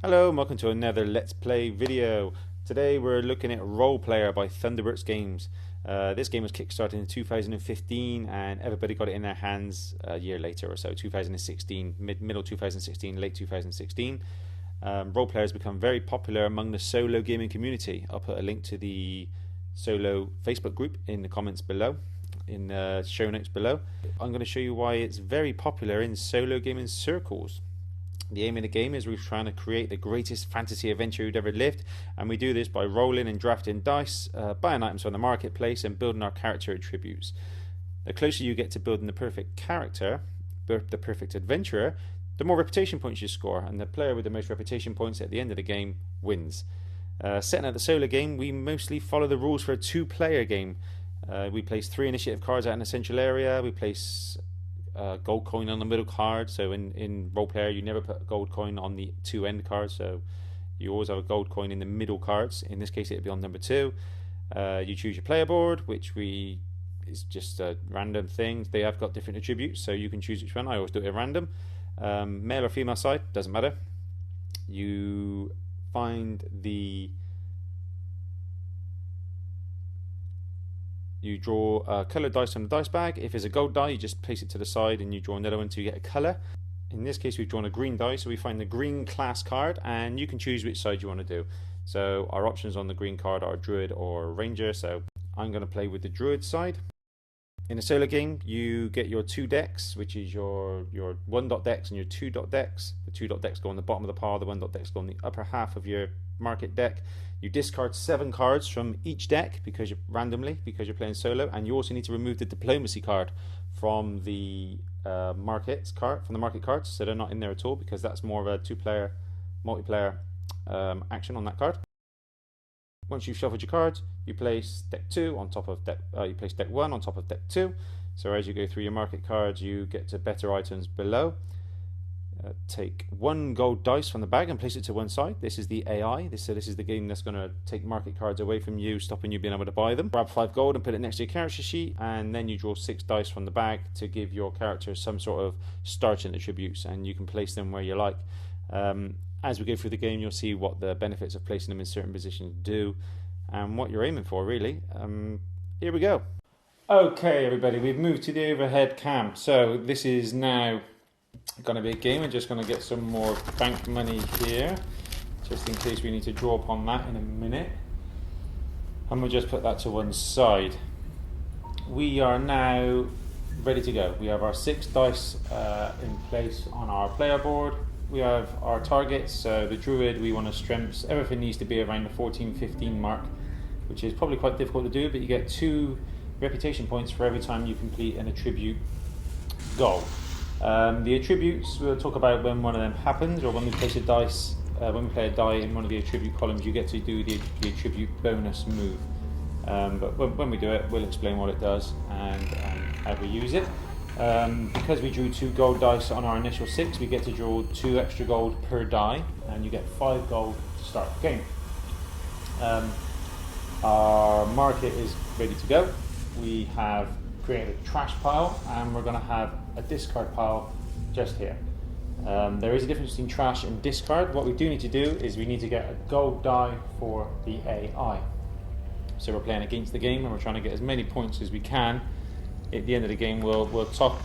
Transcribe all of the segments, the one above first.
Hello and welcome to another Let's Play video. Today we're looking at Role Player by Thunderburst Games. This game was kickstarted in 2015 and everybody got it in their hands a year later or so, 2016, middle 2016, late 2016. Role Player has become very popular among the solo gaming community. I'll put a link to the solo Facebook group in the comments below, in the show notes below. I'm going to show you why it's very popular in solo gaming circles. The aim of the game is we're trying to create the greatest fantasy adventure you'd ever lived, and we do this by rolling and drafting dice, buying items from the marketplace, and building our character attributes. The closer you get to building the perfect character, the perfect adventurer, the more reputation points you score, and the player with the most reputation points at the end of the game wins. Setting out the solo game, we mostly follow the rules for a two-player game. We place 3 initiative cards out in a central area. We place gold coin on the middle card. So in Role Player you never put a gold coin on the 2 end cards, so you always have a gold coin in the middle cards. In this case it would be on number 2. You choose your player board, which is just a random thing. They have got different attributes, so you can choose which one. I always do it at random. Male or female side, doesn't matter. You find You draw a coloured dice from the dice bag. If it's a gold die, you just place it to the side and you draw another one until you get a colour. In this case, we've drawn a green die, so we find the green class card, and you can choose which side you want to do. So our options on the green card are Druid or Ranger, so I'm going to play with the Druid side. In a solo game, you get your 2 decks, which is your 1 dot decks and your 2 dot decks. The 2 dot decks go on the bottom of the pile, the 1 dot decks go on the upper half of your market deck. You discard 7 cards from each deck because you're playing solo, and you also need to remove the diplomacy card from the market cards, so they're not in there at all because that's more of a 2-player multiplayer action on that card. Once you've shuffled your cards, you place deck 2 on top of deck. You place deck 1 on top of deck 2. So as you go through your market cards, you get to better items below. Take 1 gold dice from the bag and place it to one side. This is the AI. This is the game that's going to take market cards away from you, stopping you being able to buy them. Grab 5 gold and put it next to your character sheet, and then you draw 6 dice from the bag to give your character some sort of starting attributes, and you can place them where you like. As we go through the game, you'll see what the benefits of placing them in certain positions do and what you're aiming for, really. Here we go. Okay, everybody, we've moved to the overhead cam. So this is now going to be a game. I'm just going to get some more bank money here, just in case we need to draw upon that in a minute. And we'll just put that to one side. We are now ready to go. We have our 6 dice in place on our player board. We have our targets, so the Druid, we want to strengths. Everything needs to be around the 14-15 mark, which is probably quite difficult to do, but you get 2 reputation points for every time you complete an attribute goal. The attributes we'll talk about when one of them happens, or when we place a dice. When we play a die in one of the attribute columns, you get to do the attribute bonus move. But when we do it, we'll explain what it does and how we use it. Because we drew 2 gold dice on our initial 6, we get to draw 2 extra gold per die, and you get 5 gold to start the game. Our market is ready to go. We have created a trash pile, and we're going to have a discard pile just here. There is a difference between trash and discard. What we do need to do is we need to get a gold die for the AI. So we're playing against the game and we're trying to get as many points as we can. At the end of the game, we'll tot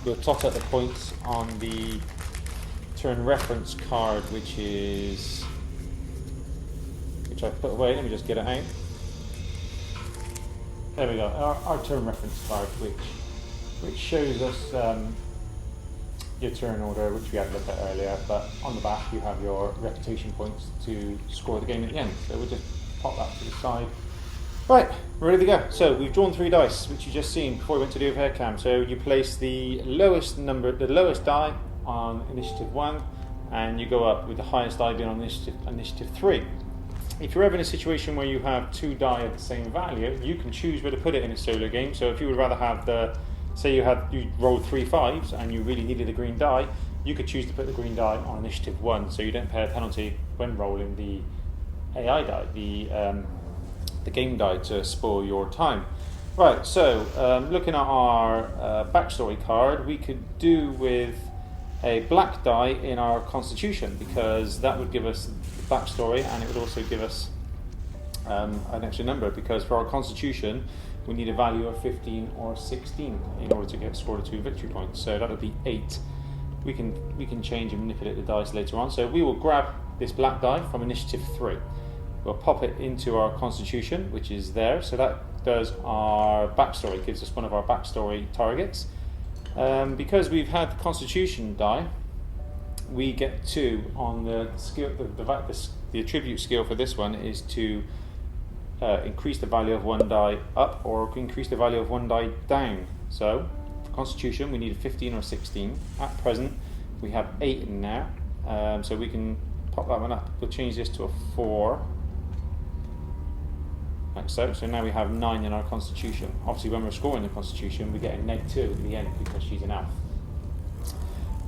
up the points on the turn reference card, which I've put away. Let me just get it out. There we go. Our turn reference card, which shows us your turn order, which we had looked at earlier. But on the back, you have your reputation points to score the game at the end. So we'll just pop that to the side. Right, we're ready to go. So we've drawn 3 dice, which you just seen before we went to the overhead cam. So you place the lowest die on initiative 1, and you go up with the highest die being on initiative 3. If you're ever in a situation where you have 2 die of the same value, you can choose where to put it in a solo game. So if you would rather have say you rolled 3 5s and you really needed a green die, you could choose to put the green die on initiative 1, so you don't pay a penalty when rolling the AI die, the game die, to spoil your time. Right, so looking at our backstory card, we could do with a black die in our constitution, because that would give us backstory, and it would also give us an extra number, because for our constitution we need a value of 15 or 16 in order to get scored 2 victory points. So that would be 8. We can change and manipulate the dice later on. So we will grab this black die from initiative 3. We'll pop it into our constitution, which is there. So that does our backstory, gives us one of our backstory targets. Because we've had the constitution die, we get 2 on the skill. The attribute skill for this one is to increase the value of 1 die up or increase the value of 1 die down. So for constitution we need a 15 or 16. At present we have 8 in there, so we can pop that one up. We'll change this to a 4, like so. So now we have 9 in our constitution. Obviously when we're scoring the constitution we get a -2 at the end because she's an elf.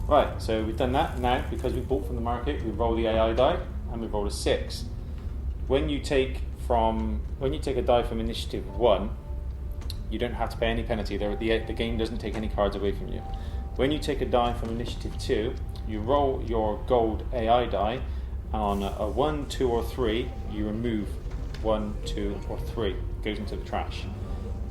Right, so we've done that. Now because we bought from the market, we roll the AI die and we roll a 6. When you take a die from initiative 1, you don't have to pay any penalty. The game doesn't take any cards away from you. When you take a die from initiative 2, you roll your gold AI die, and on a 1, 2 or 3 you remove 1, 2 or 3. It goes into the trash.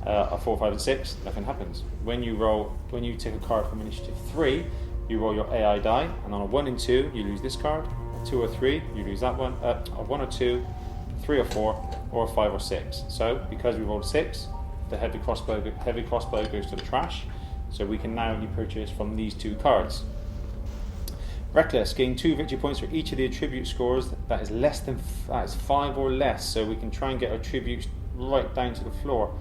A 4, 5 and 6, nothing happens. When you take a card from initiative 3, you roll your AI die, and on a 1 and 2 you lose this card. A 2 or 3 you lose that one. A 1 or 2, 3 or 4, or a 5 or 6. So because we rolled a 6, the heavy crossbow goes to the trash. So we can now only purchase from these 2 cards. Reckless, gain 2 victory points for each of the attribute scores that is 5 or less. So we can try and get our attributes right down to the floor.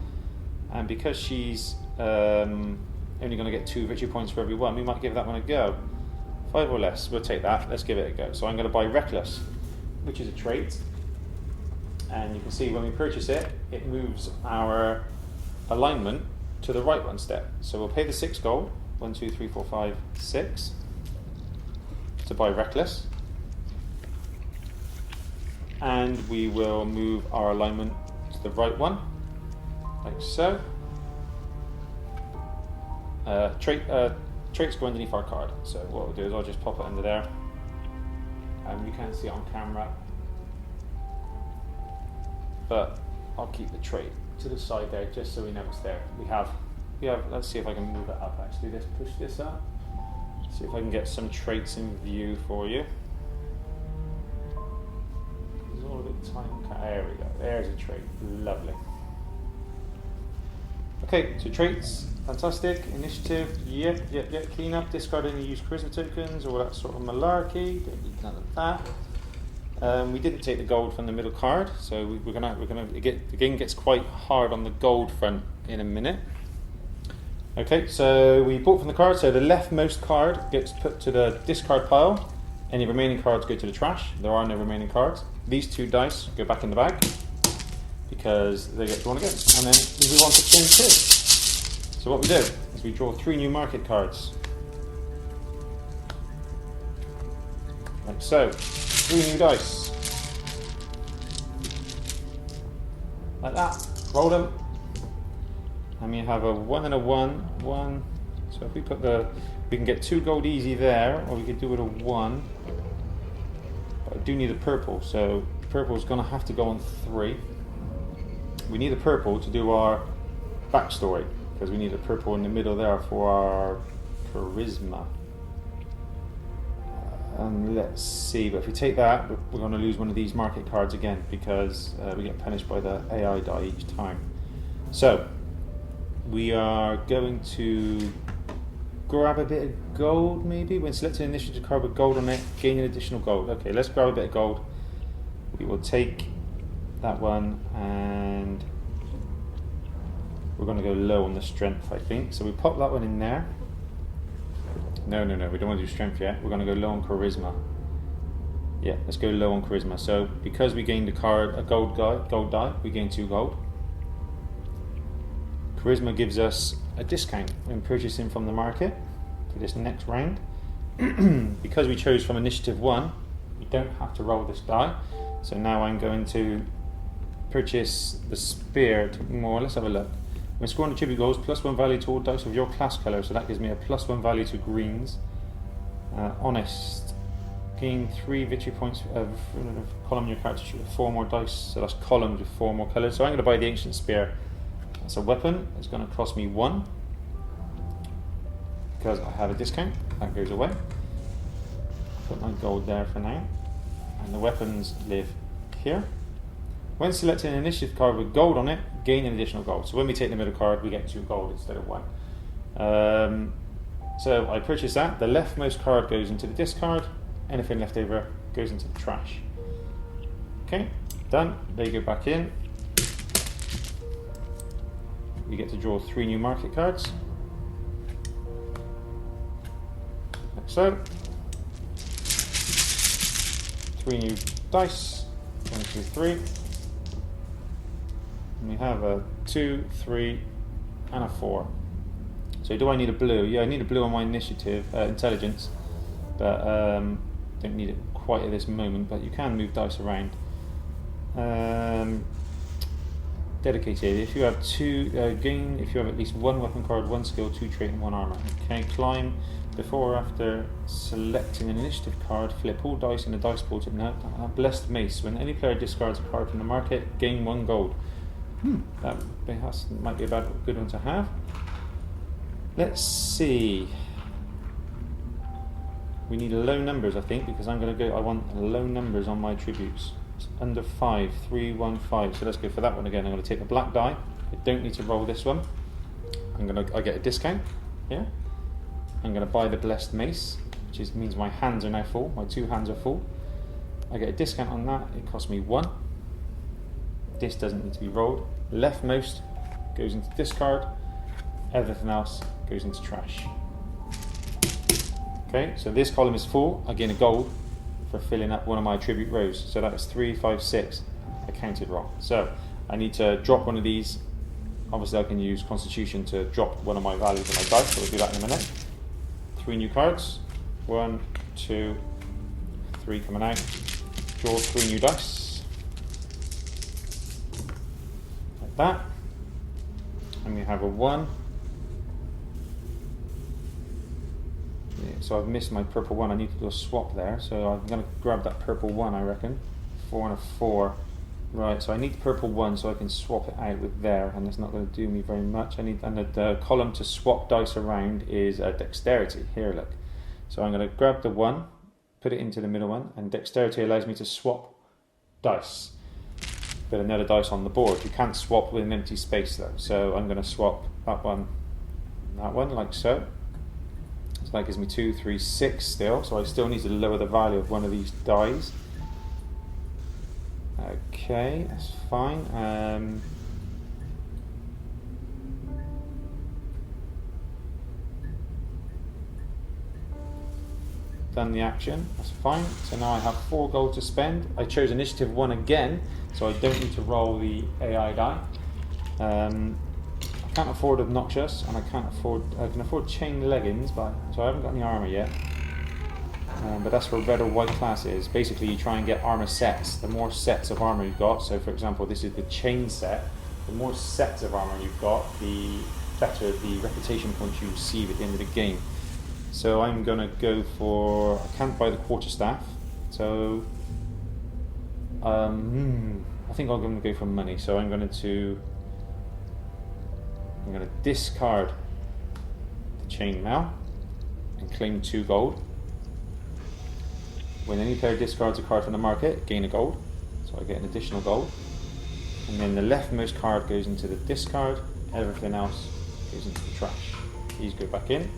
And because she's only going to get 2 victory points for every one, we might give that one a go. 5 or less, we'll take that. Let's give it a go. So I'm going to buy Reckless, which is a trait. And you can see when we purchase it, it moves our alignment to the right one step. So we'll pay the 6 gold, 1, 2, 3, 4, 5, 6, to buy Reckless. And we will move our alignment to the right one, like so. Traits go underneath our card. So what we'll do is I'll just pop it under there. You can't see it on camera, but I'll keep the trait to the side there just so we know it's there. We have, let's see if I can move it up actually. Let's push this up. See if I can get some traits in view for you. It's all a bit tight. There we go. There's a trait. Lovely. Okay, so traits, fantastic. Initiative, yep. Clean up, discard any used charisma tokens, all that sort of malarkey. Don't need none of that. We didn't take the gold from the middle card, so the game gets quite hard on the gold front in a minute. Okay, so we bought from the card, so the leftmost card gets put to the discard pile. Any remaining cards go to the trash. There are no remaining cards. These 2 dice go back in the bag because they get drawn again, and then we move on to spin 2. So what we do is we draw 3 new market cards, like so. 3 new dice, like that. Roll them, and we have a 1 and a 1. So if we put we can get 2 gold easy there, or we could do with a 1. But I do need a purple, so purple is going to have to go on 3. We need a purple to do our backstory, because we need a purple in the middle there for our charisma. Let's see, but if we take that, we're going to lose one of these market cards again, because we get punished by the AI die each time. So we are going to grab a bit of gold, maybe. When selecting an initiative card with gold on it, gain an additional gold. Okay, let's grab a bit of gold. We will take that one, and we're going to go low on the strength, I think. So we pop that one in there. No, we don't want to do strength yet. We're going to go low on charisma. Yeah, let's go low on charisma. So because we gained a gold die, we gain 2 gold. Charisma gives us a discount when purchasing from the market for this next round. Because we chose from initiative 1, we don't have to roll this die. So now I'm going to purchase the spear to more. Let's have a look. When scoring attribute goals, +1 value to all dice of your class colour, so that gives me a +1 value to greens. Honest gain 3 victory points of column in your character sheet with 4 more dice, so that's columns with 4 more colours. So I'm going to buy the Ancient Spear. That's a weapon. It's going to cost me 1 because I have a discount. That goes away. Put my gold there for now, and the weapons live here. When selecting an initiative card with gold on it, gain an additional gold. So when we take the middle card, we get 2 gold instead of 1. So I purchase that. The leftmost card goes into the discard. Anything left over goes into the trash. Okay, done. They go back in. We get to draw 3 new market cards. Like so. 3 new dice. 1, 2, 3. And we have a 2, 3, and a 4. So do I need a blue? Yeah, I need a blue on my initiative, intelligence, but don't need it quite at this moment, but you can move dice around. Dedicated, if you have 2, if you have at least 1 weapon card, 1 skill, 2 trait and 1 armor. Okay, climb. Before or after selecting an initiative card, flip all dice in the dice pool to Blessed Mace. When any player discards a card from the market, gain 1 gold. That might be a good one to have. Let's see. We need low numbers, I think, because I want low numbers on my tributes. It's under 5, 3, 1, 5. So let's go for that one again. I'm going to take a black die. I don't need to roll this one. I get a discount here. I'm going to buy the Blessed Mace, which means my hands are now full. My 2 hands are full. I get a discount on that. It costs me 1. This doesn't need to be rolled. Leftmost goes into discard. Everything else goes into trash. Okay, so this column is full. I gain a gold for filling up one of my attribute rows. So that was 3, 5, 6. I counted wrong. So I need to drop one of these. Obviously I can use Constitution to drop one of my values on my dice, so we'll do that in a minute. 3 new cards. 1, 2, 3 coming out. Draw 3 new dice. Like that. And we have a 1. So I've missed my purple 1. I need to do a swap there. So I'm going to grab that purple 1, I reckon. 4 and a 4. Right, so I need the purple 1 so I can swap it out with there, and it's not going to do me very much. And the column to swap dice around is dexterity. Here, look. So I'm going to grab the 1, put it into the middle one, and dexterity allows me to swap dice. Put another dice on the board. You can't swap with an empty space though. So I'm going to swap that one, like so. So that gives me 2, 3, 6 still. So I still need to lower the value of one of these dies. Okay, that's fine. Done the action, that's fine. So now I have 4 gold to spend. I chose initiative 1 again, so I don't need to roll the AI die. I can't afford obnoxious, and I can afford chain leggings, so I haven't got any armor yet. But that's for red or white classes. Basically, you try and get armor sets. The more sets of armor you've got, so for example, this is the chain set. The more sets of armor you've got, the better the reputation points you receive at the end of the game. So I'm going to go for, I can't buy the quarterstaff, so I think I'm going to go for money. So I'm going to discard the chainmail and claim 2 gold. When any player discards a card from the market, gain a gold, so I get an additional gold. And then the leftmost card goes into the discard, everything else goes into the trash. These go back in.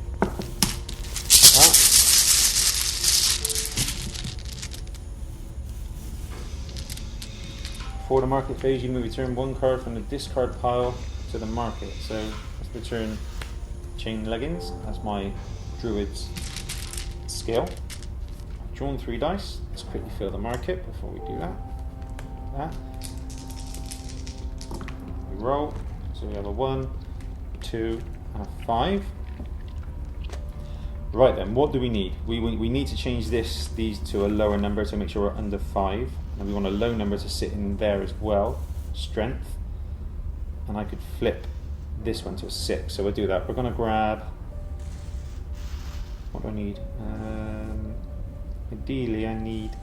For the market phase, you may return 1 card from the discard pile to the market. So let's return chain leggings as my druid's skill. I've drawn 3 dice. Let's quickly fill the market before we do that. We roll. So we have a 1, 2, and a 5. Right then, what do we need? We need to change these to a lower number to make sure we're under 5. And we want a low number to sit in there as well. Strength. And I could flip this one to a 6. So we'll do that. We're going to grab, what do I need? Ideally I need,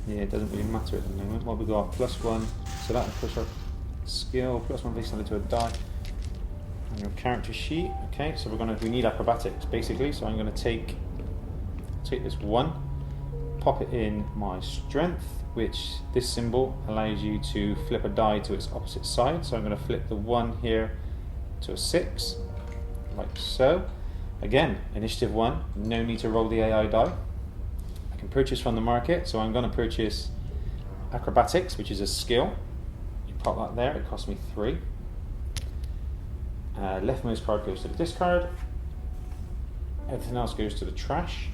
yeah, it doesn't really matter at the moment. What we got? +1, so that will push our skill. +1 face value to a die on your character sheet. Okay, so we need acrobatics basically. So I'm going to take this 1, pop it in my strength, which this symbol allows you to flip a die to its opposite side. So I'm going to flip the 1 here to a 6, like so. Again, initiative 1, no need to roll the AI die. I can purchase from the market, so I'm going to purchase acrobatics, which is a skill. You pop that there, it costs me 3. Leftmost card goes to the discard. Everything else goes to the trash.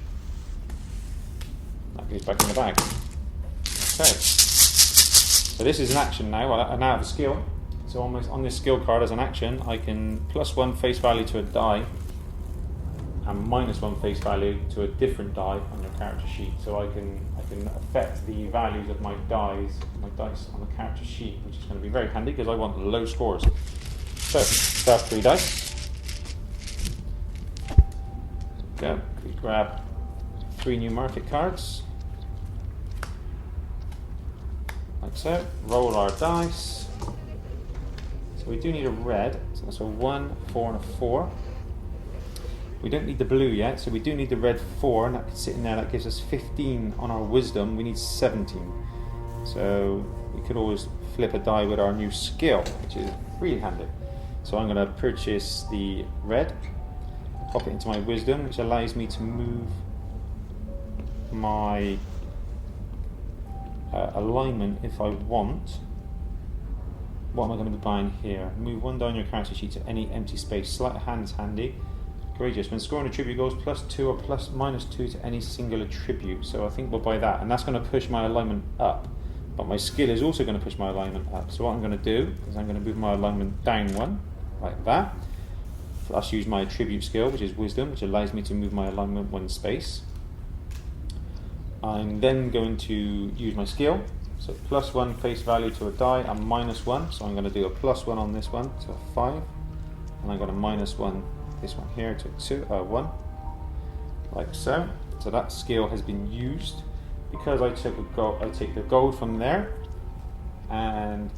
That goes back in the bag. Okay. So this is an action now. I now have a skill. So almost on this skill card as an action, I can +1 face value to a die and -1 face value to a different die on your character sheet. So I can affect the values of my dice on the character sheet, which is going to be very handy because I want low scores. So grab 3 dice. Go. We grab 3 new market cards. Like so. Roll our dice. So we do need a red. So that's a 1, 4, and a 4. We don't need the blue yet, so we do need the red 4, and that can sit in there. That gives us 15 on our wisdom. We need 17. So we could always flip a die with our new skill, which is really handy. So I'm going to purchase the red, pop it into my wisdom, which allows me to move my alignment if I want. What am I going to be buying here? Move 1 die on your character sheet to any empty space. Sleight of hand is handy. Courageous. When scoring attribute goes +2 or -2 to any single attribute. So I think we'll buy that, and that's going to push my alignment up. But my skill is also going to push my alignment up. So what I'm going to do is I'm going to move my alignment down 1, like that. Plus use my attribute skill, which is wisdom, which allows me to move my alignment 1 space. I'm then going to use my skill. So +1 face value to a die and -1. So I'm going to do a +1 on this one, so a 5. And I'm going to -1 this one here to 1, like so. So that skill has been used. Because I took I take the gold from there, and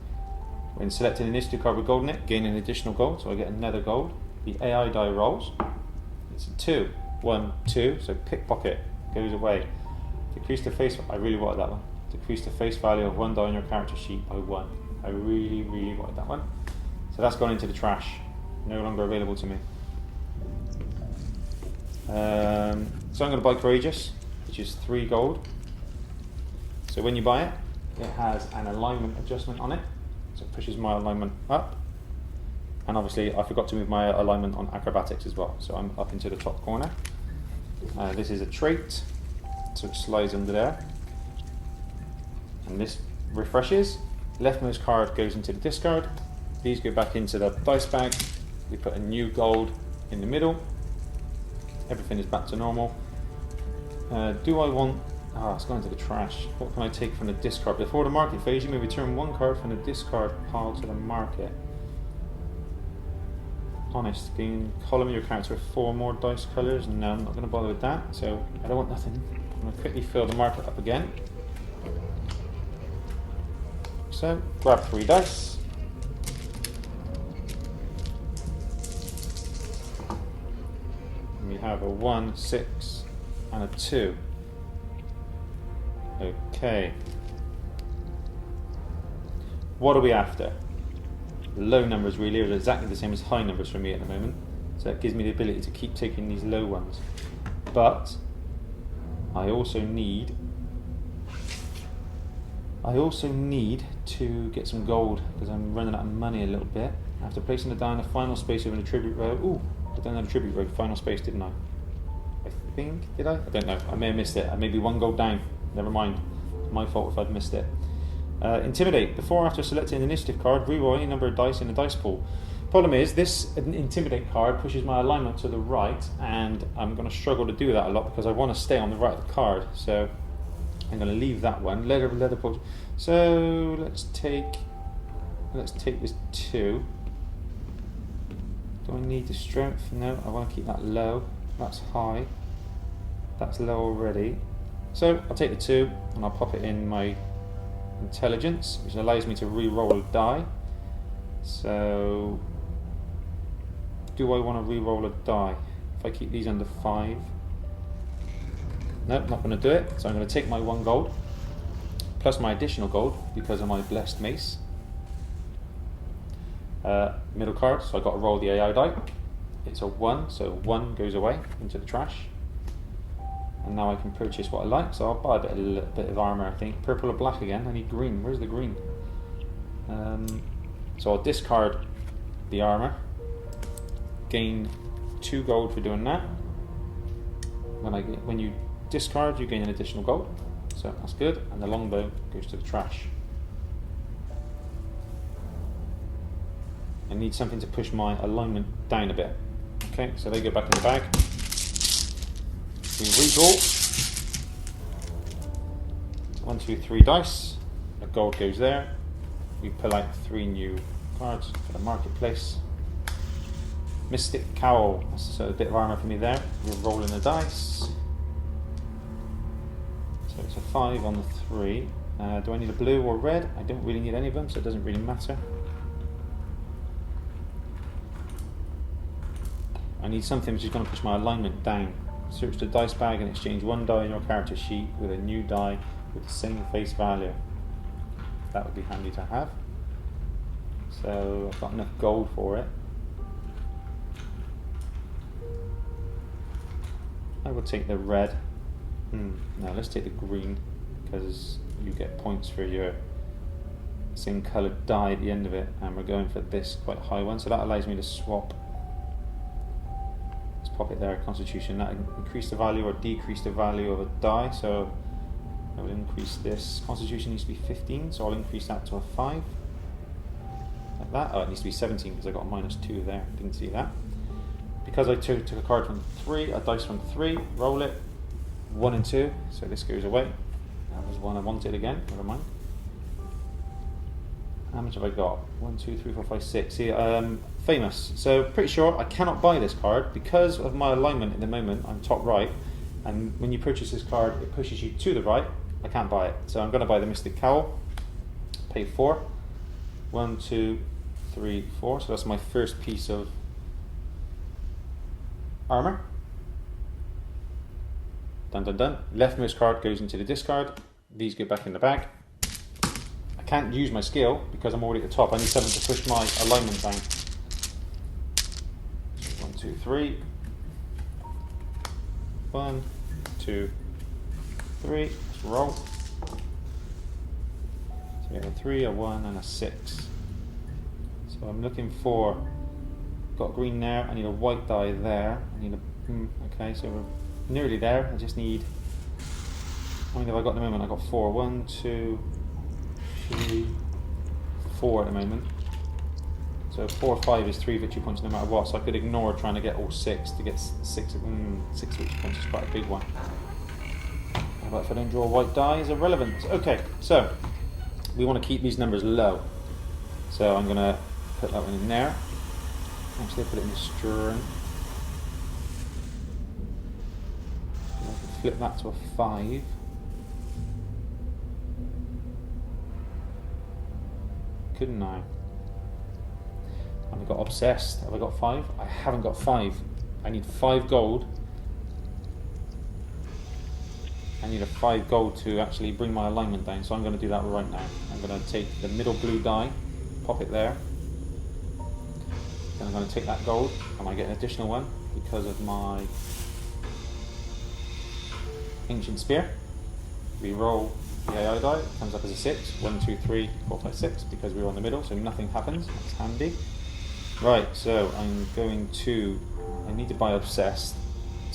when selecting an initiative card with gold in it, gain an additional gold, so I get another gold. The AI die rolls. It's a 2, 1, 2. So pickpocket goes away. Decrease the face. I really wanted that one. Decrease the face value of 1 die on your character sheet by 1. I really wanted that one. So that's gone into the trash. No longer available to me. So I'm going to buy Courageous, which is 3 gold. So when you buy it, it has an alignment adjustment on it. So it pushes my alignment up. And obviously I forgot to move my alignment on acrobatics as well. So I'm up into the top corner. This is a trait, so it slides under there. And this refreshes. Leftmost card goes into the discard. These go back into the dice bag. We put a new gold in the middle. Everything is back to normal. Do I want... it's going to the trash. What can I take from the discard? Before the market phase, you may return 1 card from the discard pile to the market. Honest, gain column of your character with 4 more dice colours. No, I'm not going to bother with that. So I don't want nothing. I'm going to quickly fill the market up again. So grab 3 dice. And we have a 1, 6, and a 2. Okay. What are we after? Low numbers really are exactly the same as high numbers for me at the moment. So that gives me the ability to keep taking these low ones. But I also need to get some gold because I'm running out of money a little bit. After placing the die in the final space of an attribute row. Ooh, I don't have a tribute row final space, didn't I? I think, did I? I don't know. I may have missed it. I may be 1 gold down. Never mind. It's my fault if I'd missed it. Intimidate. Before or after selecting an initiative card, reroll any number of dice in the dice pool. Problem is, this Intimidate card pushes my alignment to the right, and I'm going to struggle to do that a lot because I want to stay on the right of the card. So I'm going to leave that one. Leather pool. So let's take this 2. Do I need the strength? No, I want to keep that low. That's high. That's low already. So I'll take the 2 and I'll pop it in my intelligence, which allows me to re-roll a die. So do I want to re-roll a die? If I keep these under 5. Nope, not going to do it. So I'm going to take my 1 gold plus my additional gold because of my blessed mace. Middle card, so I've got to roll the AI die. It's a 1, so 1 goes away into the trash. And now I can purchase what I like, so I'll buy a bit of armor, I think. Purple or black again? I need green. Where's the green? So I'll discard the armor. Gain 2 gold for doing that. When you discard, you gain an additional gold. So that's good. And the longbow goes to the trash. I need something to push my alignment down a bit. Okay, so they go back in the bag. We redraw. 1, 2, 3 dice. The gold goes there. We pull out 3 new cards for the marketplace. Mystic Cowl. That's a bit of armor for me there. We're rolling the dice. So it's a 5 on the 3. Do I need a blue or red? I don't really need any of them, so it doesn't really matter. I need something which is going to push my alignment down. Search the dice bag and exchange 1 die in your character sheet with a new die with the same face value. That would be handy to have. So I've got enough gold for it. I will take the red. No, let's take the green because you get points for your same coloured die at the end of it, and we're going for this quite high one, so that allows me to swap. Pop it there, Constitution. That increase the value or decrease the value of a die, so I will increase this. Constitution needs to be 15, so I'll increase that to a 5. Like that. Oh, it needs to be 17 because I got a -2 there. Didn't see that. Because I took a card from 3, a dice from 3, roll it. 1 and 2, so this goes away. That was one I wanted again, never mind. How much have I got? 1, 2, 3, 4, 5, 6. See, famous. So pretty sure I cannot buy this card because of my alignment at the moment. I'm top right, and when you purchase this card, it pushes you to the right. I can't buy it, so I'm going to buy the Mystic Cowl. Pay 4. 1, 2, 3, 4. So that's my first piece of armor. Dun dun dun. Leftmost card goes into the discard. These go back in the bag. I can't use my skill because I'm already at the top. I need something to push my alignment down. 1, 2, 3. 1, 2, 3. Let's roll. So we have a 3, a 1, and a 6. So I'm looking for. Got green there. I need a white die there. I need a. Okay, so we're nearly there. I just need. How many have I got at the moment? I got 4. 1, 2, 3, 4 at the moment. So 4 or 5 is 3 victory points no matter what. So I could ignore trying to get all 6 to get 6 victory points is quite a big one. How about if I don't draw a white die? Is irrelevant. Okay, so we want to keep these numbers low. So I'm going to put that one in there. Actually, put it in the string. Flip that to a 5. Couldn't I? Have I got obsessed? Have I got 5? I haven't got 5. I need 5 gold. I need a 5 gold to actually bring my alignment down, so I'm going to do that right now. I'm going to take the middle blue die, pop it there. Then I'm going to take that gold, and I get an additional one because of my ancient spear. We roll the AI die, it comes up as a 6. 1, 2, 3, 4, 5, 6, because we're on the middle, so nothing happens. That's handy. Right, so I'm going to. I need to buy Obsessed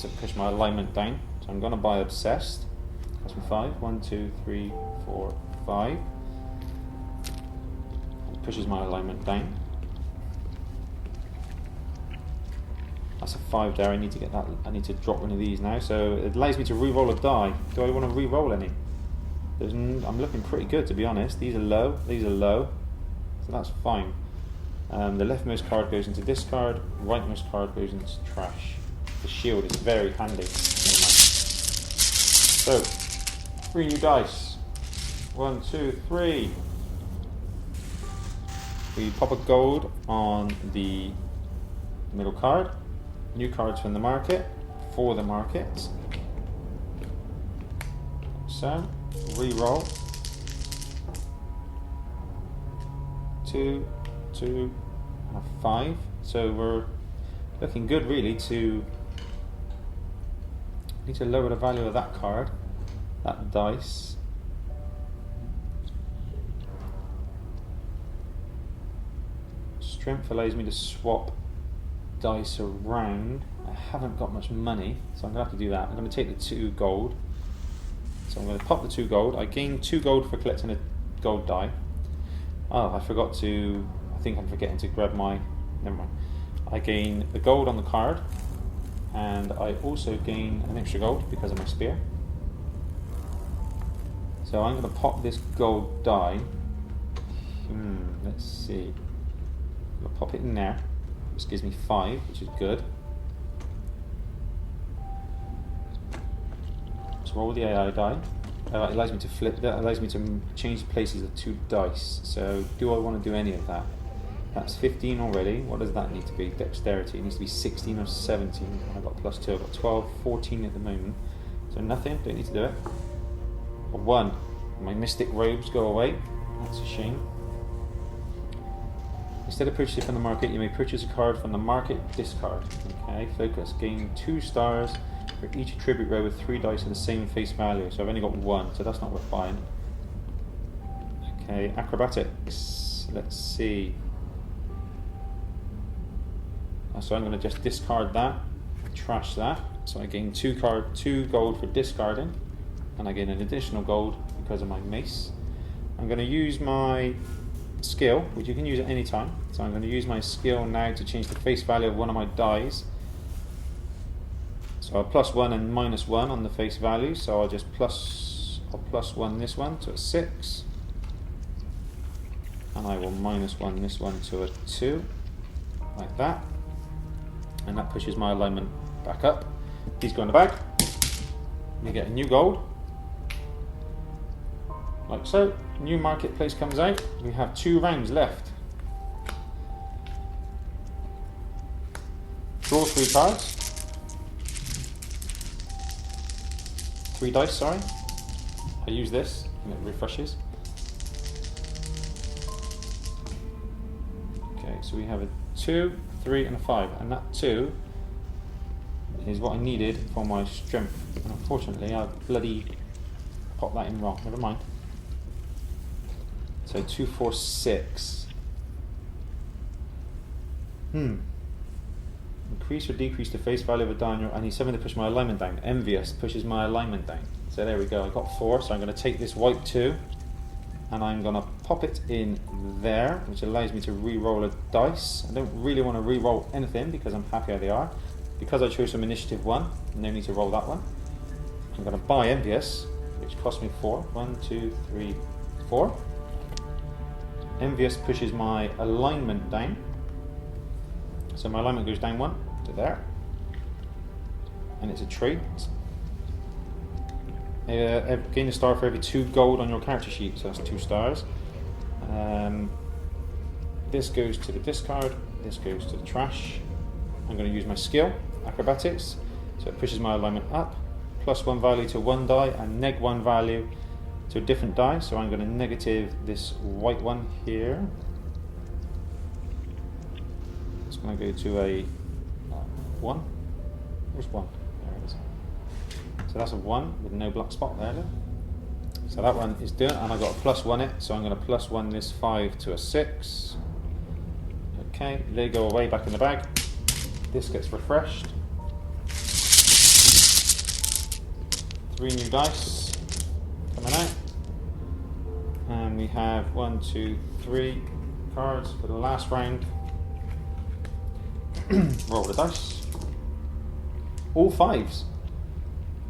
to push my alignment down. So I'm going to buy Obsessed. Cost me 5. 1, 2, 3, 4, 5. It pushes my alignment down. That's a 5 there. I need to get that. I need to drop one of these now. So it allows me to re-roll a die. Do I want to re-roll any? I'm looking pretty good, to be honest. These are low. These are low. So that's fine. The leftmost card goes into discard. Rightmost card goes into trash. The shield is very handy. So, 3 new dice. 1, 2, 3. We pop a gold on the middle card. New cards from the market, for the market. So, re-roll. 2, 2, and a 5. So we're looking good really to need to lower the value of that card, that dice. Strength allows me to swap dice around. I haven't got much money, so I'm going to have to do that. I'm going to take the 2 gold. So I'm going to pop the 2 gold. I gain 2 gold for collecting a gold die. Oh, I forgot to, I think I'm forgetting to grab my, never mind. I gain the gold on the card, and I also gain an extra gold because of my spear. So I'm going to pop this gold die. Let's see. I'm going to pop it in there. This gives me 5, which is good. So roll the AI die. It allows me to flip, that allows me to change places of 2 dice. So do I want to do any of that? That's 15 already. What does that need to be? Dexterity. It needs to be 16 or 17. I've got +2. I've got 12, 14 at the moment. So nothing. Don't need to do it. A 1. My mystic robes go away. That's a shame. Instead of purchasing from the market, you may purchase a card from the market discard. Okay, focus. Gain 2 stars for each attribute row with 3 dice of the same face value. So I've only got 1, so that's not worth buying. Okay, acrobatics. Let's see. So I'm going to just discard that, trash that. So I gain 2 gold for discarding, and I gain an additional gold because of my mace. I'm going to use my skill, which you can use at any time. So I'm going to use my skill now to change the face value of one of my dies. So I'll +1 and -1 on the face value. So I'll just +1 this one to a 6, and I will -1 this one to a 2, like that. And that pushes my alignment back up. These go in the bag. You get a new gold, like so. New marketplace comes out. We have 2 rounds left. Draw 3 cards. 3 dice, sorry. I use this and it refreshes. Okay, so we have a 2, 3 and a 5, and that 2 is what I needed for my strength, and unfortunately I bloody popped that in wrong. Never mind. So 2, 4, 6. Increase or decrease the face value of a die on your, I need something to push my alignment down. Envious pushes my alignment down. So there we go, I got 4, so I'm going to take this white 2 and I'm going to pop it in there, which allows me to re-roll a dice. I don't really want to re-roll anything because I'm happy how they are. Because I chose some initiative 1, no need to roll that one. I'm going to buy Envious, which cost me 4. 1, 2, 3, 4. Envious pushes my alignment down. So my alignment goes down 1 to there. And it's a trait. Gain a star for every 2 gold on your character sheet, so that's 2 stars. This goes to the discard, this goes to the trash. I'm going to use my skill, acrobatics, so it pushes my alignment up. +1 value to 1 die and -1 value to a different die, so I'm going to negative this white one here. It's going to go to a 1. Where's 1? There it is. So that's a 1 with no black spot there. Look. So that one is done, and I got a +1 it, so I'm going to +1 this 5 to a 6. Okay, they go away back in the bag. This gets refreshed. 3 new dice coming out, and we have 1, 2, 3 cards for the last round. Roll the dice. All 5s.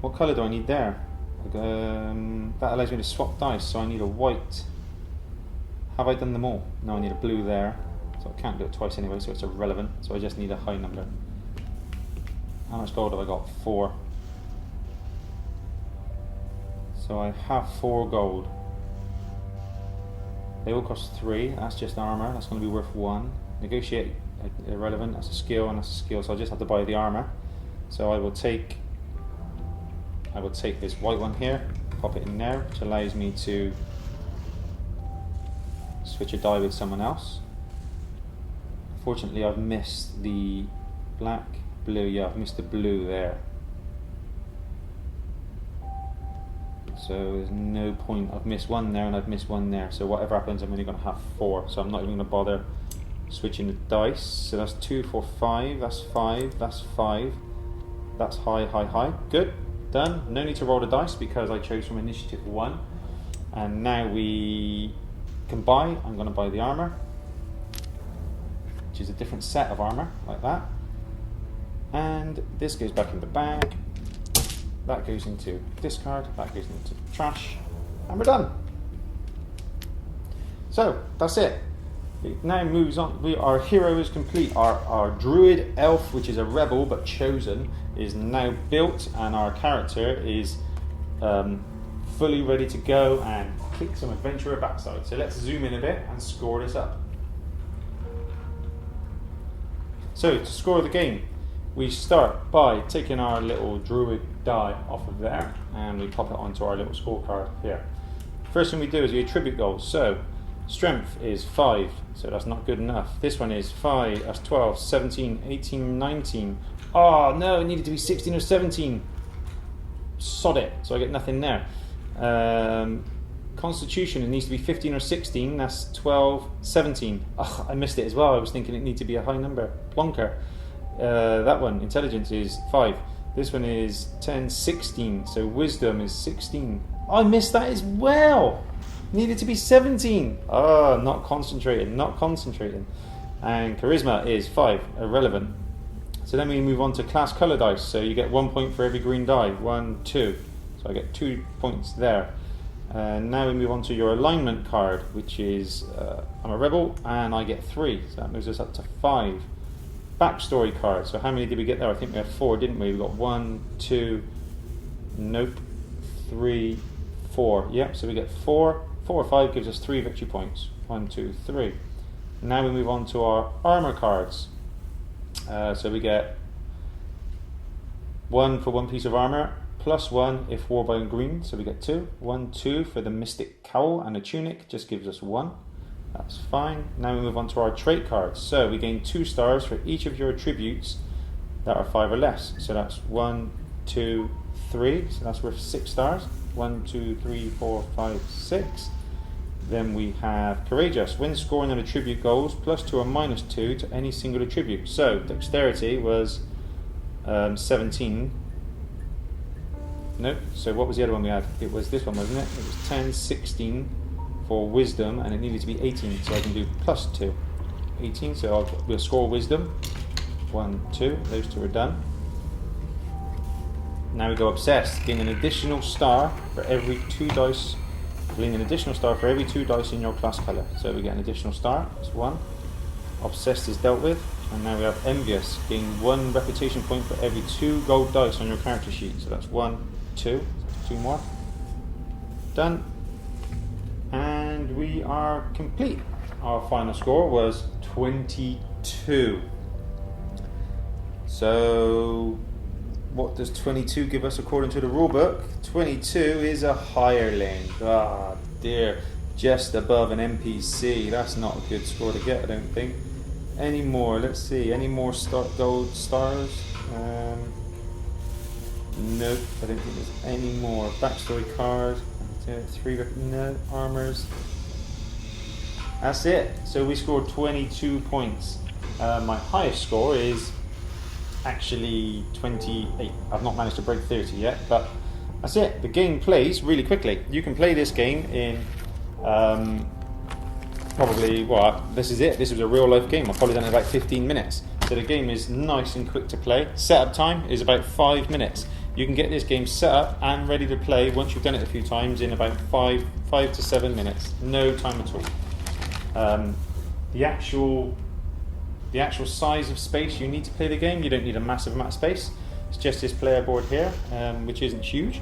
What colour do I need there? That allows me to swap dice, so I need a white. Have I done them all? No, I need a blue there. So I can't do it twice anyway, so it's irrelevant. So I just need a high number. How much gold have I got? 4. So I have 4 gold. They all cost 3. That's just armor. That's going to be worth 1. Negotiate, irrelevant. That's a skill, and that's a skill. So I just have to buy the armor. So I will take this white one here, pop it in there, which allows me to switch a die with someone else. Fortunately, I've missed the black, blue. Yeah, I've missed the blue there. So there's no point. I've missed 1 there and I've missed 1 there. So whatever happens, I'm only going to have 4. So I'm not even going to bother switching the dice. So that's 2, 4, 5. That's 5. That's 5. That's high, high, high. Good. Done. No need to roll the dice because I chose from initiative 1. And now we can buy. I'm going to buy the armor, which is a different set of armor, like that. And this goes back in the bag. That goes into discard, that goes into trash, and we're done. So that's it. It now moves on. Our hero is complete. Our druid elf, which is a rebel but chosen, is now built, and our character is fully ready to go and kick some adventurer backside. So let's zoom in a bit and score this up. So to score the game, we start by taking our little druid die off of there and we pop it onto our little scorecard here. First thing we do is we attribute goals. So strength is 5, so that's not good enough. This one is 5, that's 12, 17, 18, 19. Oh no, it needed to be 16 or 17. Sod it, so I get nothing there. Constitution, it needs to be 15 or 16, that's 12, 17. Oh, I missed it as well, I was thinking it needed to be a high number. Plonker. That one, intelligence, is 5. This one is 10, 16. So wisdom is 16. Oh, I missed that as well. Needed to be 17. Oh, not concentrating. And charisma is 5. Irrelevant. So then we move on to class color dice. So you get 1 point for every green die. 1, 2. So I get 2 points there. Now we move on to your alignment card, which is I'm a rebel, and I get 3. So that moves us up to 5. Backstory card. So how many did we get there? I think we had 4, didn't we? We got 1, 2, nope, 3, 4. Yep, so we get 4. 4 or 5 gives us 3 victory points. 1, 2, 3. Now we move on to our armor cards. So we get 1 for 1 piece of armor, plus 1 if wore by green, so we get 2. 1, 2 for the mystic cowl and a tunic, just gives us 1. That's fine. Now we move on to our trait cards. So we gain 2 stars for each of your attributes that are 5 or less. So that's 1, 2, 3. So that's worth 6 stars. 1, 2, 3, 4, 5, 6. Then we have courageous. When scoring an attribute goals, +2 or -2 to any single attribute. So dexterity was 17. Nope. So what was the other one we had? It was this one, wasn't it? It was 10, 16. For wisdom, and it needed to be 18, so I can do +2. 18, so we'll score wisdom. 1, 2, those 2 are done. Now we go obsessed, gain an additional star for every 2 dice. Gain an additional star for every 2 dice in your class colour. So we get an additional star, that's 1. Obsessed is dealt with, and now we have envious. Gain 1 reputation point for every 2 gold dice on your character sheet. So that's 1, 2, so 2 more. Done. And we are complete. Our final score was 22. So what does 22 give us according to the rulebook? 22 is a hireling. Ah dear, just above an NPC. That's not a good score to get, I don't think. Any more? Let's see. Any more gold stars? Nope, I don't think there's any more. Backstory card. 3, no, armors. That's it. So we scored 22 points. My highest score is actually 28. I've not managed to break 30 yet, but that's it. The game plays really quickly. You can play this game in probably, well, this is it. This is a real life game. I've probably done it in about 15 minutes. So the game is nice and quick to play. Setup time is about 5 minutes. You can get this game set up and ready to play once you've done it a few times in about 5 to 7 minutes. No time at all. The actual size of space you need to play the game, you don't need a massive amount of space. It's just this player board here, which isn't huge.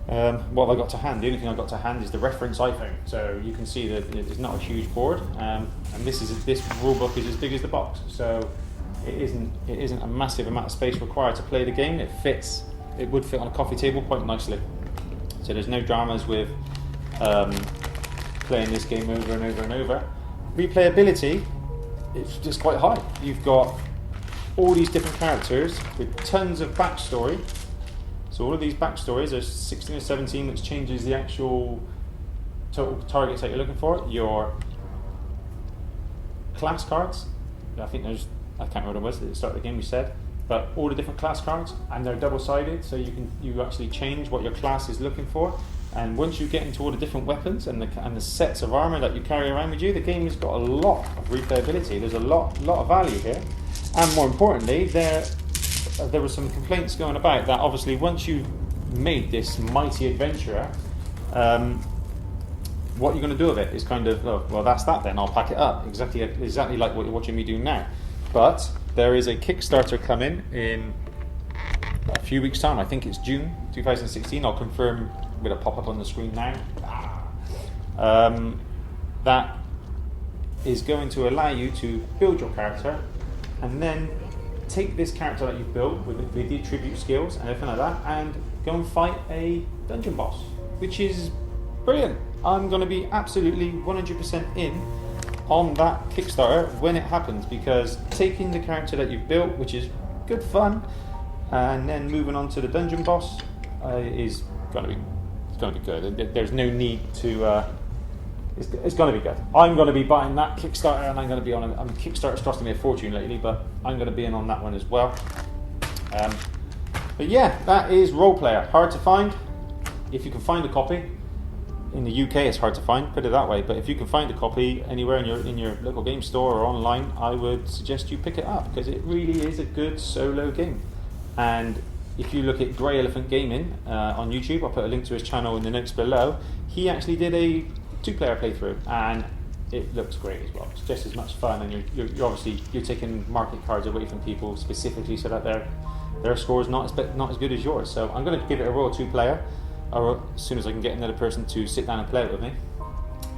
What have I got to hand? The only thing I've got to hand is the reference iPhone. So you can see that it's not a huge board, and this rule book is as big as the box. So it isn't a massive amount of space required to play the game. It would fit on a coffee table quite nicely. So there's no dramas with playing this game over and over and over. Replayability, it's just quite high. You've got all these different characters with tons of backstory. So all of these backstories, there's 16 or 17, which changes the actual total targets that you're looking for. Your class cards, I can't remember what it was at the start of the game we said, but all the different class cards, and they're double-sided, so you actually change what your class is looking for. And once you get into all the different weapons and the sets of armor that you carry around with you, the game has got a lot of replayability. There's a lot of value here, and more importantly, there were some complaints going about that obviously once you've made this mighty adventurer, what you're going to do with it is kind of, oh, well, that's that then, I'll pack it up. Exactly like what you're watching me do now. But there is a Kickstarter coming in a few weeks' time. I think it's June 2016. I'll confirm with a pop-up on the screen now. That is going to allow you to build your character and then take this character that you've built with the attribute skills and everything like that and go and fight a dungeon boss, which is brilliant. I'm going to be absolutely 100% in on that Kickstarter when it happens, because taking the character that you've built, which is good fun, and then moving on to the dungeon boss is going to be good. There's no need to. It's going to be good. I'm going to be buying that Kickstarter, and I'm going to be on. Kickstarter's costing me a fortune lately, but I'm going to be in on that one as well. But yeah, that is Role Player. Hard to find. If you can find a copy. In the UK, it's hard to find, put it that way. But if you can find a copy anywhere in your local game store or online, I would suggest you pick it up, because it really is a good solo game. And if you look at Grey Elephant Gaming on YouTube, I'll put a link to his channel in the notes below. He actually did a 2-player playthrough, and it looks great as well. It's just as much fun, and you're obviously taking market cards away from people specifically so that their score is not as good as yours. So I'm going to give it a raw 2-player. Or as soon as I can get another person to sit down and play it with me.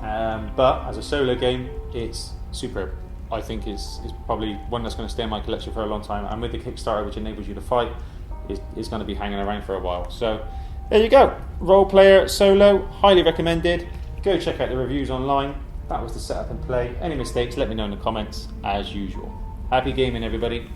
But as a solo game, it's superb. I think it's probably one that's going to stay in my collection for a long time. And with the Kickstarter, which enables you to fight, it's going to be hanging around for a while. So there you go. Role Player Solo, highly recommended. Go check out the reviews online. That was the setup and play. Any mistakes, let me know in the comments as usual. Happy gaming, everybody.